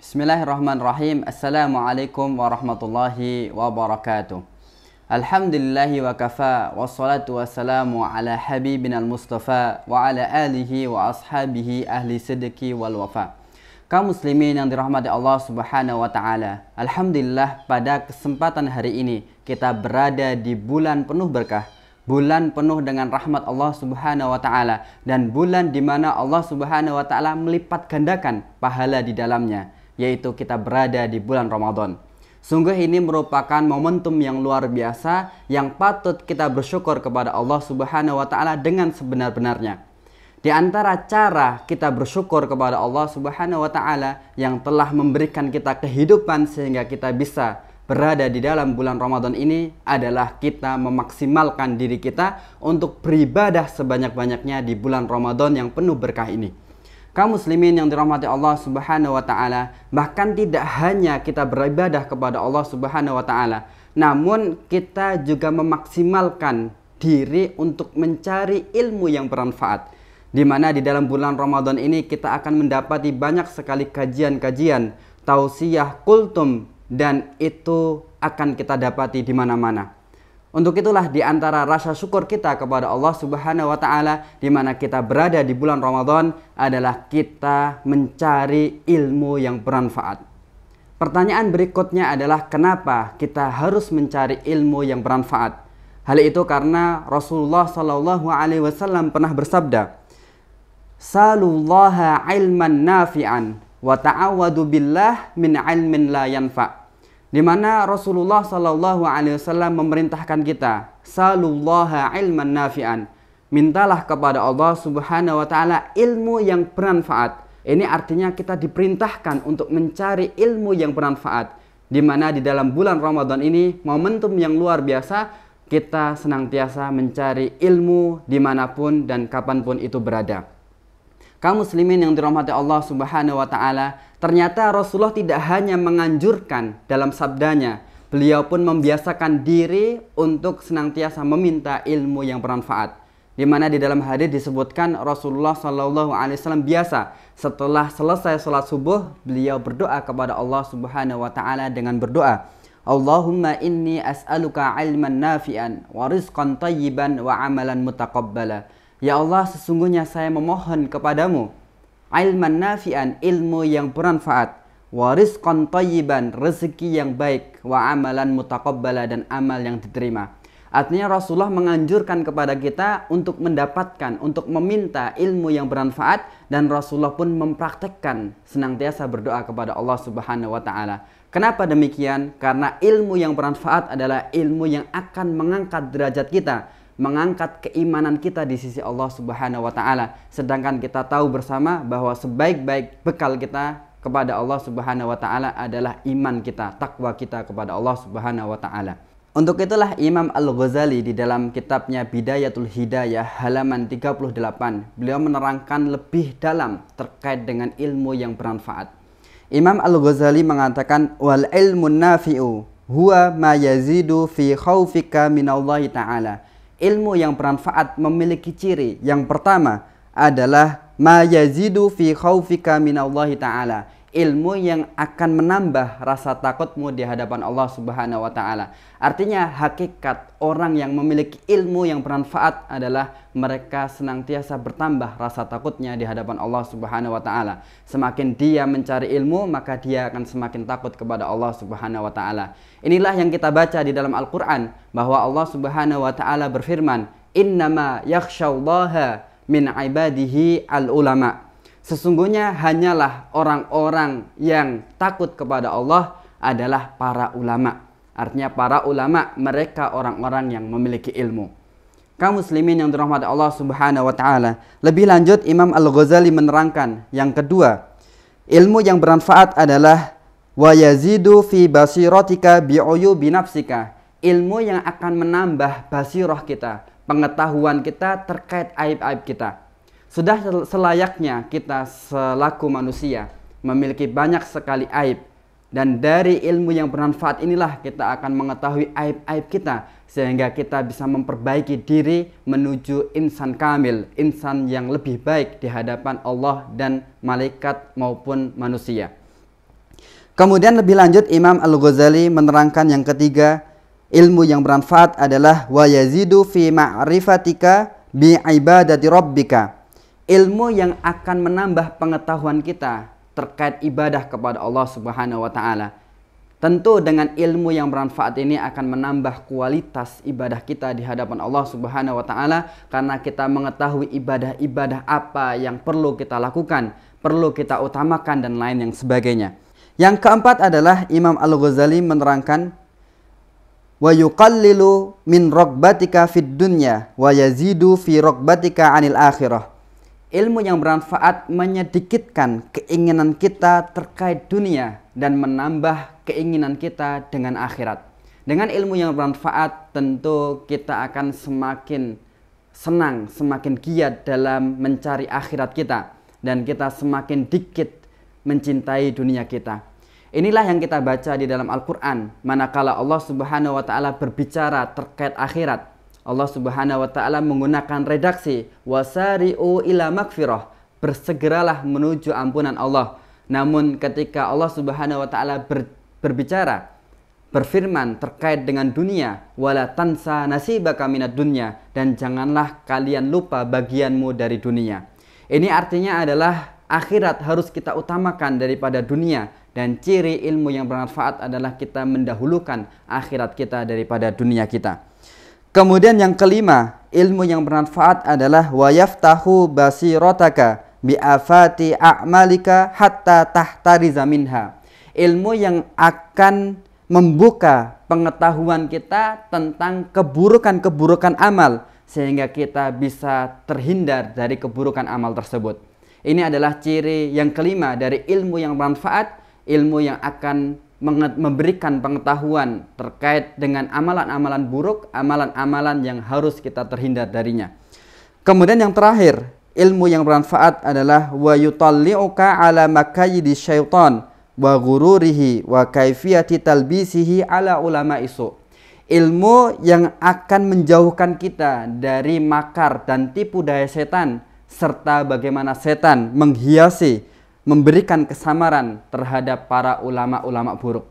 Bismillahirrahmanirrahim. Assalamualaikum warahmatullahi wabarakatuh. Alhamdulillahi wa kafa, wassalatu wassalamu ala habibinal mustafa wa ala alihi wa ashabihi ahli sidqi wal wafa. Kaum muslimin yang dirahmati Allah subhanahu wa ta'ala, alhamdulillah pada kesempatan hari ini kita berada di bulan penuh berkah, bulan penuh dengan rahmat Allah subhanahu wa ta'ala, dan bulan di mana Allah subhanahu wa ta'ala melipat gandakan pahala di dalamnya, yaitu kita berada di bulan Ramadan. Sungguh ini merupakan momentum yang luar biasa yang patut kita bersyukur kepada Allah subhanahu wa ta'ala dengan sebenar-benarnya. Di antara cara kita bersyukur kepada Allah subhanahu wa ta'ala yang telah memberikan kita kehidupan sehingga kita bisa berada di dalam bulan Ramadan ini adalah kita memaksimalkan diri kita untuk beribadah sebanyak-banyaknya di bulan Ramadan yang penuh berkah ini. Kaum muslimin yang dirahmati Allah subhanahu wa ta'ala, bahkan tidak hanya kita beribadah kepada Allah subhanahu wa ta'ala, namun kita juga memaksimalkan diri untuk mencari ilmu yang bermanfaat, di mana di dalam bulan Ramadan ini kita akan mendapati banyak sekali kajian-kajian, tausiah, kultum, dan itu akan kita dapati di mana-mana. Untuk itulah di antara rasa syukur kita kepada Allah subhanahu wa ta'ala di mana kita berada di bulan Ramadan adalah kita mencari ilmu yang bermanfaat. Pertanyaan berikutnya adalah kenapa kita harus mencari ilmu yang bermanfaat? Hal itu karena Rasulullah SAW pernah bersabda, "Salullaha ilman nafi'an wa ta'awadu billah min ilmin la yanfa'." Di mana Rasulullah SAW memerintahkan kita, salullaha ilman nafi'an, mintalah kepada Allah subhanahu wa ta'ala ilmu yang bermanfaat. Ini artinya kita diperintahkan untuk mencari ilmu yang bermanfaat, di mana di dalam bulan Ramadan ini momentum yang luar biasa, kita senantiasa mencari ilmu dimanapun dan kapanpun itu berada. Kaum muslimin yang dirahmati Allah subhanahu wa ta'ala, ternyata Rasulullah tidak hanya menganjurkan dalam sabdanya, beliau pun membiasakan diri untuk senantiasa meminta ilmu yang bermanfaat. Di mana di dalam hadis disebutkan Rasulullah SAW biasa setelah selesai sholat subuh, beliau berdoa kepada Allah subhanahu wa ta'ala dengan berdoa, Allahumma inni as'aluka ilman nafi'an wa rizqan tayyiban wa amalan mutaqabbala. Ya Allah, sesungguhnya saya memohon kepadamu ilman nafi'an, ilmu yang bermanfaat, wa rizqan thayyiban, rezeki yang baik, wa amalan mutaqabbala, dan amal yang diterima. Artinya Rasulullah menganjurkan kepada kita untuk mendapatkan, untuk meminta ilmu yang bermanfaat, dan Rasulullah pun mempraktekkan senantiasa berdoa kepada Allah subhanahu wa ta'ala. Kenapa demikian? Karena ilmu yang bermanfaat adalah ilmu yang akan mengangkat derajat kita, mengangkat keimanan kita di sisi Allah subhanahu wa ta'ala. Sedangkan kita tahu bersama bahwa sebaik-baik bekal kita kepada Allah subhanahu wa ta'ala adalah iman kita, takwa kita kepada Allah subhanahu wa ta'ala. Untuk itulah Imam Al-Ghazali di dalam kitabnya Bidayatul Hidayah halaman 38, beliau menerangkan lebih dalam terkait dengan ilmu yang bermanfaat. Imam Al-Ghazali mengatakan, wal ilmu nafi'u huwa ma yazidu fi khawfika minallahi ta'ala. Ilmu yang bermanfaat memiliki ciri. Yang pertama adalah ma yazidu fi khaufika minallahi ta'ala. Ilmu yang akan menambah rasa takutmu di hadapan Allah subhanahu wa ta'ala. Artinya hakikat orang yang memiliki ilmu yang bermanfaat adalah mereka senantiasa bertambah rasa takutnya di hadapan Allah subhanahu wa ta'ala. Semakin dia mencari ilmu, maka dia akan semakin takut kepada Allah subhanahu wa ta'ala. Inilah yang kita baca di dalam Al-Quran, bahwa Allah subhanahu wa ta'ala berfirman, innama yakhshallaha min ibadihi al-ulama. Sesungguhnya hanyalah orang-orang yang takut kepada Allah adalah para ulama. Artinya para ulama, mereka orang-orang yang memiliki ilmu. Kaum muslimin yang dirahmati Allah subhanahu wa ta'ala, lebih lanjut Imam Al-Ghazali menerangkan yang kedua, ilmu yang bermanfaat adalah wa yazidu fi basiratika bi'uyubi nafsika. Ilmu yang akan menambah basirah kita, pengetahuan kita terkait aib-aib kita. Sudah selayaknya kita selaku manusia memiliki banyak sekali aib, dan dari ilmu yang bermanfaat inilah kita akan mengetahui aib-aib kita sehingga kita bisa memperbaiki diri menuju insan kamil, insan yang lebih baik di hadapan Allah dan malaikat maupun manusia. Kemudian lebih lanjut Imam Al-Ghazali menerangkan yang ketiga, ilmu yang bermanfaat adalah wa yazidu fi ma'rifatika bi ibadati rabbika. Ilmu yang akan menambah pengetahuan kita terkait ibadah kepada Allah Subhanahu wa taala. Tentu dengan ilmu yang bermanfaat ini akan menambah kualitas ibadah kita di hadapan Allah Subhanahu wa taala, karena kita mengetahui ibadah-ibadah apa yang perlu kita lakukan, perlu kita utamakan dan lain yang sebagainya. Yang keempat adalah Imam Al-Ghazali menerangkan wa yuqallilu min ragbatika fid dunya wa yazidu fi ragbatika 'anil akhirah. Ilmu yang bermanfaat menyedikitkan keinginan kita terkait dunia dan menambah keinginan kita dengan akhirat. Dengan ilmu yang bermanfaat tentu kita akan semakin senang, semakin giat dalam mencari akhirat kita, dan kita semakin dikit mencintai dunia kita. Inilah yang kita baca di dalam Al-Quran. Manakala Allah Subhanahu wa ta'ala berbicara terkait akhirat, Allah Subhanahu wa ta'ala menggunakan redaksi wasari'u ila magfirah, bersegeralah menuju ampunan Allah. Namun ketika Allah Subhanahu wa ta'ala berbicara, berfirman terkait dengan dunia, wala tansa nasibaka minad dunya, dan janganlah kalian lupa bagianmu dari dunia. Ini artinya adalah akhirat harus kita utamakan daripada dunia, dan ciri ilmu yang bermanfaat adalah kita mendahulukan akhirat kita daripada dunia kita. Kemudian yang kelima, ilmu yang bermanfaat adalah wa yaftahu basirataka bi afati a'malika hatta tahtariza minha. Ilmu yang akan membuka pengetahuan kita tentang keburukan-keburukan amal, sehingga kita bisa terhindar dari keburukan amal tersebut. Ini adalah ciri yang kelima dari ilmu yang bermanfaat, ilmu yang akan memberikan pengetahuan terkait dengan amalan-amalan buruk, amalan-amalan yang harus kita terhindar darinya. Kemudian yang terakhir, ilmu yang bermanfaat adalah wa yutalli'uka ala makayidi syaitan wa ghururihi wa kaifiyati talbisihi ala ulama isu. Ilmu yang akan menjauhkan kita dari makar dan tipu daya setan, serta bagaimana setan menghiasi, memberikan kesamaran terhadap para ulama-ulama buruk.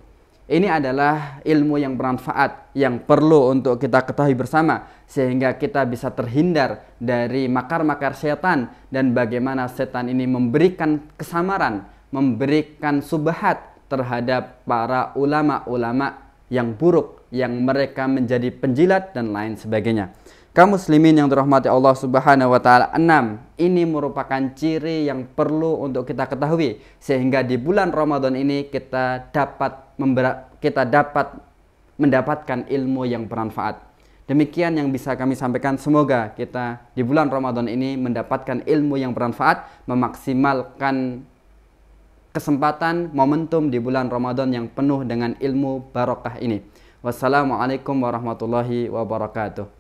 Ini adalah ilmu yang bermanfaat yang perlu untuk kita ketahui bersama, sehingga kita bisa terhindar dari makar-makar setan dan bagaimana setan ini memberikan kesamaran, memberikan subhat terhadap para ulama-ulama yang buruk, yang mereka menjadi penjilat dan lain sebagainya. Kaum muslimin yang dirahmati Allah Subhanahu wa taala, 6 ini merupakan ciri yang perlu untuk kita ketahui, sehingga di bulan Ramadan ini kita dapat mendapatkan ilmu yang bermanfaat. Demikian yang bisa kami sampaikan. Semoga kita di bulan Ramadan ini mendapatkan ilmu yang bermanfaat, memaksimalkan kesempatan momentum di bulan Ramadan yang penuh dengan ilmu barokah ini. Wassalamualaikum warahmatullahi wabarakatuh.